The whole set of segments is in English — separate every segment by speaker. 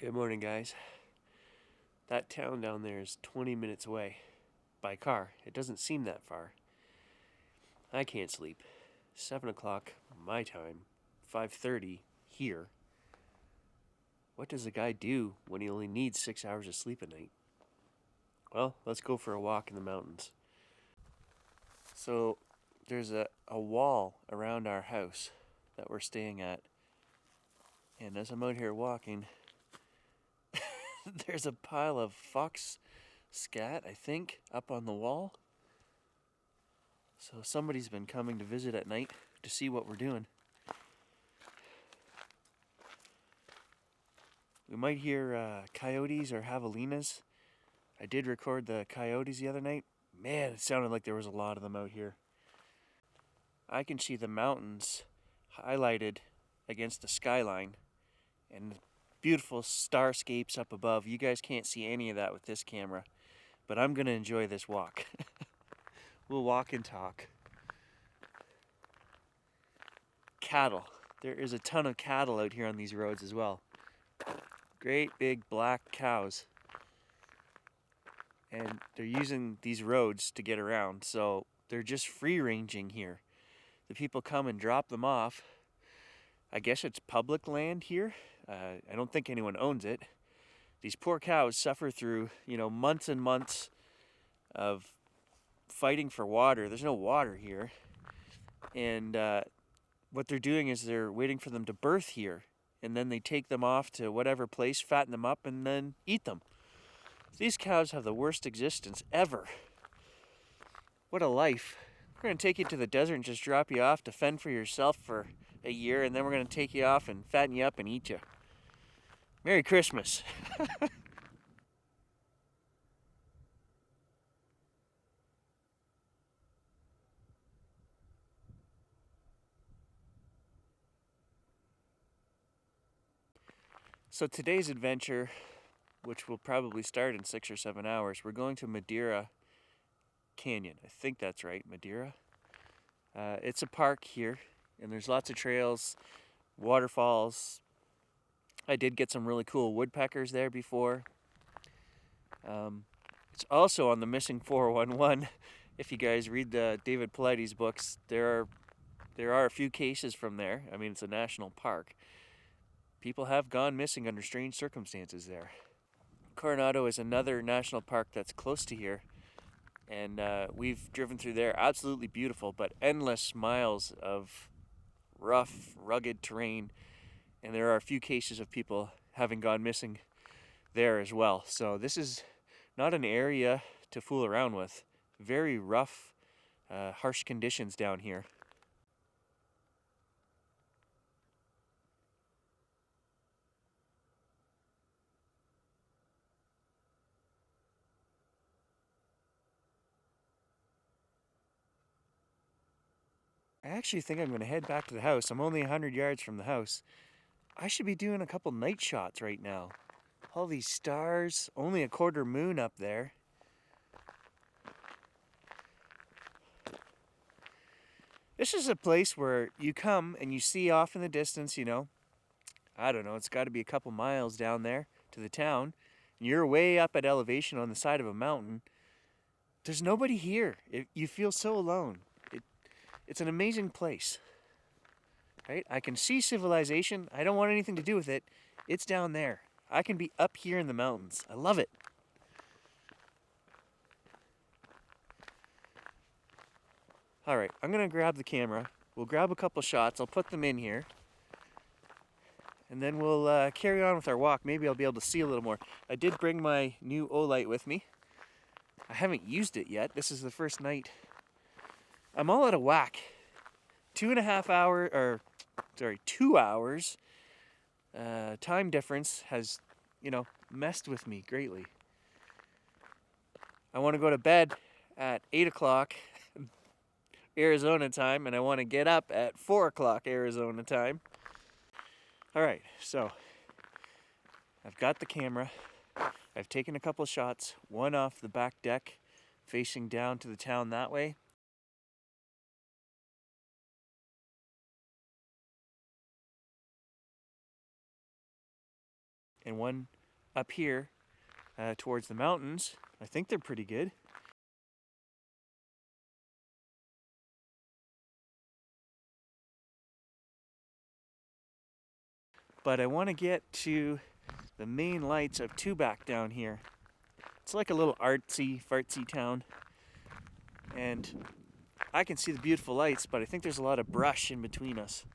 Speaker 1: Good morning, guys. That town down there is 20 minutes away by car. It doesn't seem that far. I can't sleep. 7 o'clock my time, 5:30 here. What does a guy do when he only needs 6 hours of sleep a night? Well, let's go for a walk in the mountains. So, there's a wall around our house that we're staying at. And as I'm out here walking, there's a pile of fox scat, I think, up on the wall. So somebody's been coming to visit at night to see what we're doing. We might hear coyotes or javelinas. I did record the coyotes the other night. Man, it sounded like there was a lot of them out here. I can see the mountains highlighted against the skyline and beautiful starscapes up above. You guys can't see any of that with this camera, but I'm going to enjoy this walk. We'll walk and talk. Cattle. There is a ton of cattle out here on these roads as well. Great big black cows. And they're using these roads to get around, so they're just free ranging here. The people come and drop them off. I guess it's public land here. I don't think anyone owns it. These poor cows suffer through, months and months of fighting for water. There's no water here. And what they're doing is they're waiting for them to birth here. And then they take them off to whatever place, fatten them up, and then eat them. These cows have the worst existence ever. What a life. We're going to take you to the desert and just drop you off to fend for yourself for a year, and then we're going to take you off and fatten you up and eat you. Merry Christmas. So today's adventure, which will probably start in 6 or 7 hours, we're going to Madera Canyon. I think that's right, Madera. It's a park here, and there's lots of trails, waterfalls. I did get some really cool woodpeckers there before. It's also on the Missing 411. If you guys read the David Paulides books, there are a few cases from there. I mean, it's a national park. People have gone missing under strange circumstances there. Coronado is another national park that's close to here, and we've driven through there. Absolutely beautiful, but endless miles of rough, rugged terrain, and there are a few cases of people having gone missing there as well. So this is not an area to fool around with. Very rough, harsh conditions down here. I actually think I'm going to head back to the house. I'm only 100 yards from the house. I should be doing a couple night shots right now. All these stars, only a quarter moon up there. This is a place where you come and you see off in the distance, I don't know, it's got to be a couple miles down there to the town. And you're way up at elevation on the side of a mountain. There's nobody here. You feel so alone. It's an amazing place. Right? I can see civilization. I don't want anything to do with it. It's down there. I can be up here in the mountains. I love it. All right, I'm going to grab the camera. We'll grab a couple shots. I'll put them in here. And then we'll carry on with our walk. Maybe I'll be able to see a little more. I did bring my new Olight with me. I haven't used it yet. This is the first night. I'm all out of whack. 2 hours time difference has, messed with me greatly. I want to go to bed at 8 o'clock Arizona time, and I want to get up at 4 o'clock Arizona time. All right, so I've got the camera. I've taken a couple shots, one off the back deck facing down to the town that way. and one up here towards the mountains. I think they're pretty good. But I want to get to the main lights of Tubac down here. It's like a little artsy, fartsy town. And I can see the beautiful lights, but I think there's a lot of brush in between us.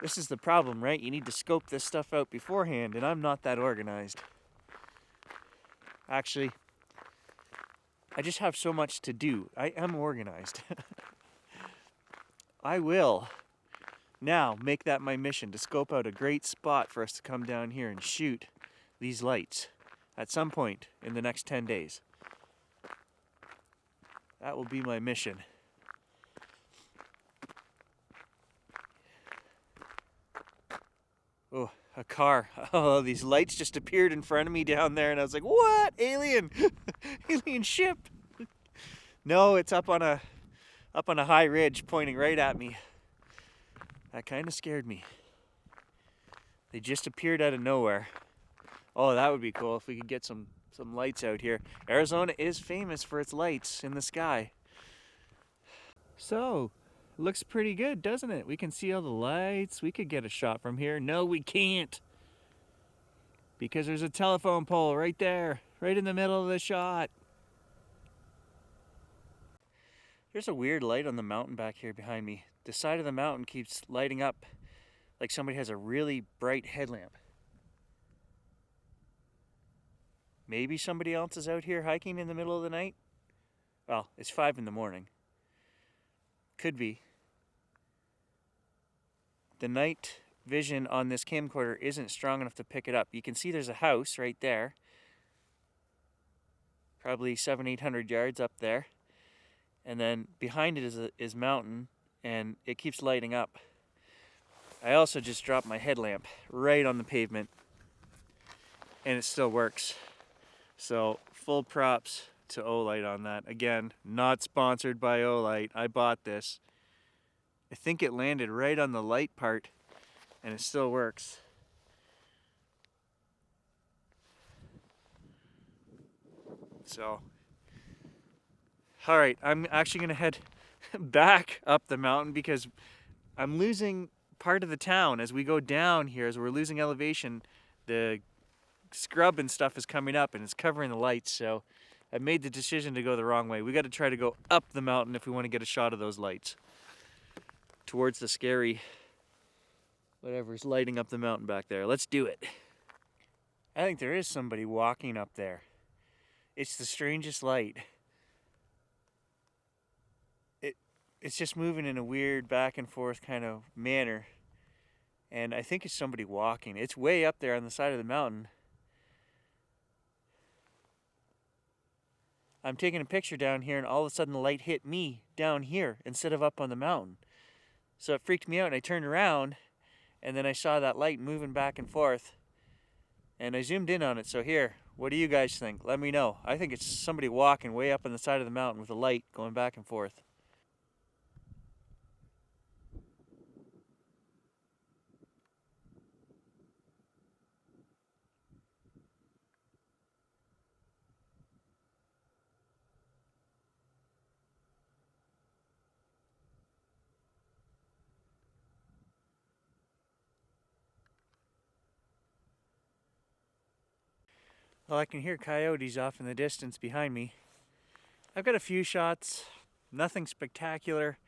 Speaker 1: This is the problem, right? You need to scope this stuff out beforehand, and I'm not that organized. Actually, I just have so much to do. I am organized. I will now make that my mission to scope out a great spot for us to come down here and shoot these lights at some point in the next 10 days. That will be my mission. Oh, a car. Oh, these lights just appeared in front of me down there, and I was like, what? Alien! Alien ship! No, it's up on a high ridge pointing right at me. That kind of scared me. They just appeared out of nowhere. Oh, that would be cool if we could get some lights out here. Arizona is famous for its lights in the sky. So, looks pretty good, doesn't it? We can see all the lights. We could get a shot from here. No, we can't. Because there's a telephone pole right there, right in the middle of the shot. There's a weird light on the mountain back here behind me. The side of the mountain keeps lighting up like somebody has a really bright headlamp. Maybe somebody else is out here hiking in the middle of the night? Well, it's 5 in the morning. Could be. The night vision on this camcorder isn't strong enough to pick it up. You can see there's a house right there. Probably 700-800 yards up there. And then behind it is mountain, and it keeps lighting up. I also just dropped my headlamp right on the pavement, and it still works. So full props to Olight on that. Again, not sponsored by Olight. I bought this. I think it landed right on the light part, and it still works. So, all right, I'm actually gonna head back up the mountain because I'm losing part of the town as we go down here. As we're losing elevation, the scrub and stuff is coming up and it's covering the lights. So I made the decision to go the wrong way. We got to try to go up the mountain if we want to get a shot of those lights towards the scary whatever's lighting up the mountain back there. Let's do it. I think there is somebody walking up there. It's the strangest light. It's just moving in a weird back and forth kind of manner. And I think it's somebody walking. It's way up there on the side of the mountain. I'm taking a picture down here, and all of a sudden the light hit me down here instead of up on the mountain. So it freaked me out, and I turned around, and then I saw that light moving back and forth. And I zoomed in on it. So here, what do you guys think? Let me know. I think it's somebody walking way up on the side of the mountain with a light going back and forth. Well, I can hear coyotes off in the distance behind me. I've got a few shots, nothing spectacular.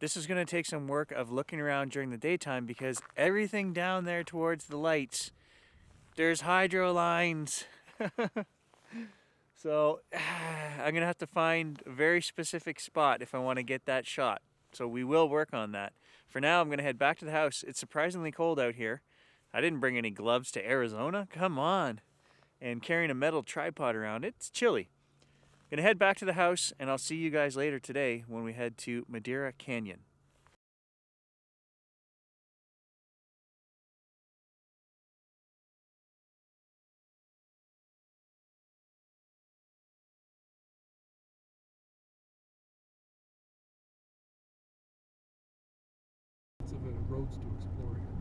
Speaker 1: This is going to take some work of looking around during the daytime because everything down there towards the lights, there's hydro lines. So I'm going to have to find a very specific spot if I want to get that shot. So we will work on that. For now, I'm going to head back to the house. It's surprisingly cold out here. I didn't bring any gloves to Arizona. Come on. And carrying a metal tripod around, it's chilly. Gonna head back to the house, and I'll see you guys later today when we head to Madera Canyon.
Speaker 2: Lots of roads to explore here.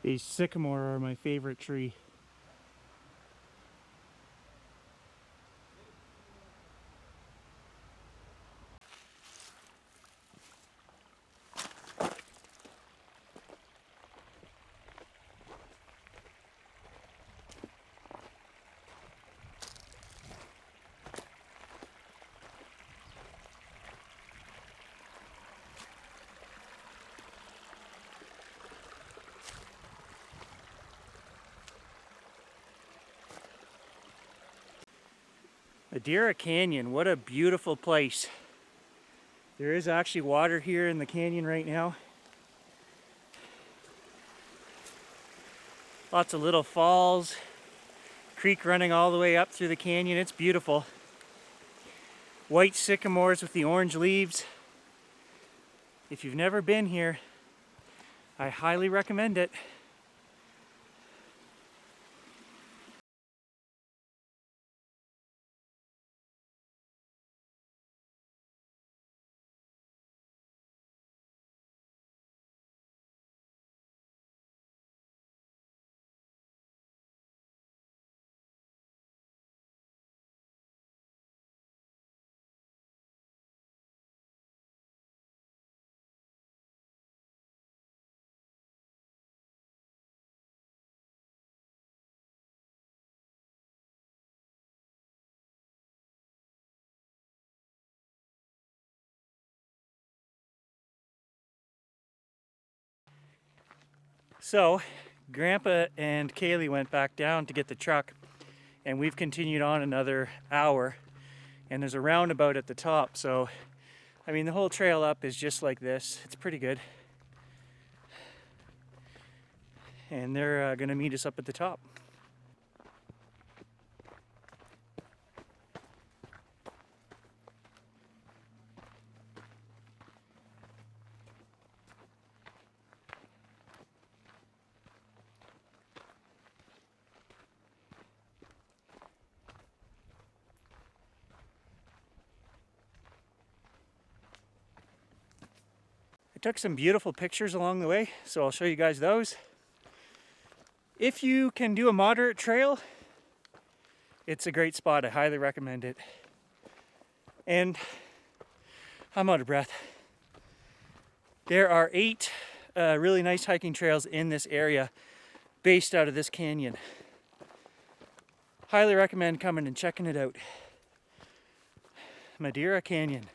Speaker 1: These sycamore are my favorite tree. Madera Canyon, what a beautiful place. There is actually water here in the canyon right now. Lots of little falls, creek running all the way up through the canyon. It's beautiful. White sycamores with the orange leaves. If you've never been here, I highly recommend it. So, Grandpa and Kaylee went back down to get the truck, and we've continued on another hour, and there's a roundabout at the top, so I mean the whole trail up is just like this. It's pretty good. And they're gonna meet us up at the top. I took some beautiful pictures along the way, so I'll show you guys those. If you can do a moderate trail, it's a great spot. I highly recommend it. And I'm out of breath. There are 8 really nice hiking trails in this area based out of this canyon. Highly recommend coming and checking it out. Madera Canyon.